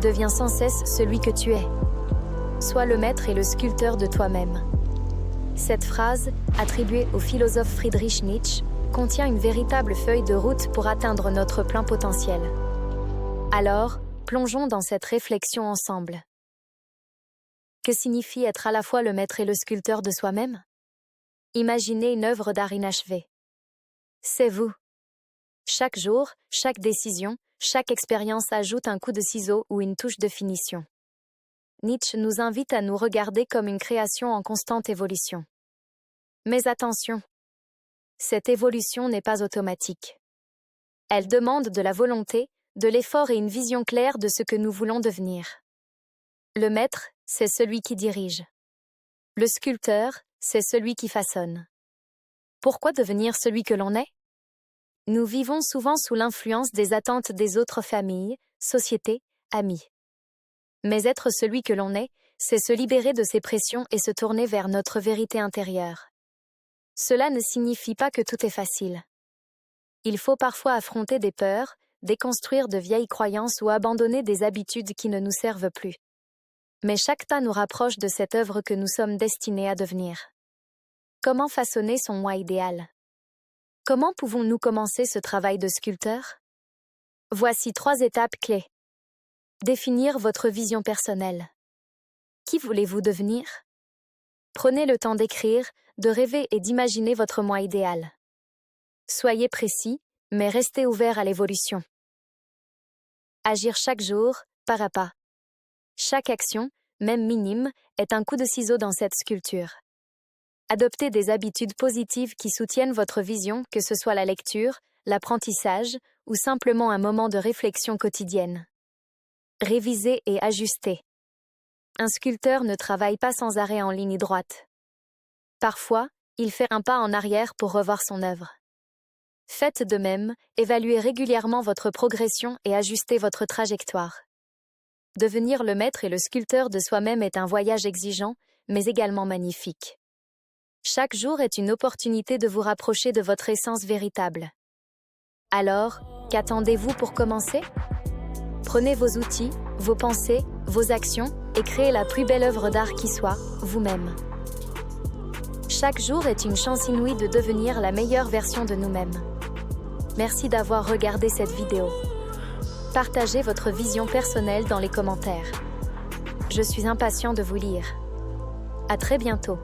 deviens sans cesse celui que tu es. Sois le maître et le sculpteur de toi-même. Cette phrase, attribuée au philosophe Friedrich Nietzsche, contient une véritable feuille de route pour atteindre notre plein potentiel. Alors, plongeons dans cette réflexion ensemble. Que signifie être à la fois le maître et le sculpteur de soi-même? Imaginez une œuvre d'art inachevée. C'est vous. Chaque jour, chaque décision, chaque expérience ajoute un coup de ciseau ou une touche de finition. Nietzsche nous invite à nous regarder comme une création en constante évolution. Mais attention, cette évolution n'est pas automatique. Elle demande de la volonté, de l'effort et une vision claire de ce que nous voulons devenir. Le maître, c'est celui qui dirige. Le sculpteur, c'est celui qui façonne. Pourquoi devenir celui que l'on est? Nous vivons souvent sous l'influence des attentes des autres familles, sociétés, amis. Mais être celui que l'on est, c'est se libérer de ces pressions et se tourner vers notre vérité intérieure. Cela ne signifie pas que tout est facile. Il faut parfois affronter des peurs, déconstruire de vieilles croyances ou abandonner des habitudes qui ne nous servent plus. Mais chaque pas nous rapproche de cette œuvre que nous sommes destinés à devenir. Comment façonner son moi idéal? Comment pouvons-nous commencer ce travail de sculpteur? Voici 3 étapes clés. Définir votre vision personnelle. Qui voulez-vous devenir? Prenez le temps d'écrire, de rêver et d'imaginer votre moi idéal. Soyez précis, mais restez ouvert à l'évolution. Agir chaque jour, pas à pas. Chaque action, même minime, est un coup de ciseau dans cette sculpture. Adoptez des habitudes positives qui soutiennent votre vision, que ce soit la lecture, l'apprentissage ou simplement un moment de réflexion quotidienne. Révisez et ajustez. Un sculpteur ne travaille pas sans arrêt en ligne droite. Parfois, il fait un pas en arrière pour revoir son œuvre. Faites de même, évaluez régulièrement votre progression et ajustez votre trajectoire. Devenir le maître et le sculpteur de soi-même est un voyage exigeant, mais également magnifique. Chaque jour est une opportunité de vous rapprocher de votre essence véritable. Alors, qu'attendez-vous pour commencer? Prenez vos outils, vos pensées, vos actions et créez la plus belle œuvre d'art qui soit, vous-même. Chaque jour est une chance inouïe de devenir la meilleure version de nous-mêmes. Merci d'avoir regardé cette vidéo. Partagez votre vision personnelle dans les commentaires. Je suis impatient de vous lire. À très bientôt.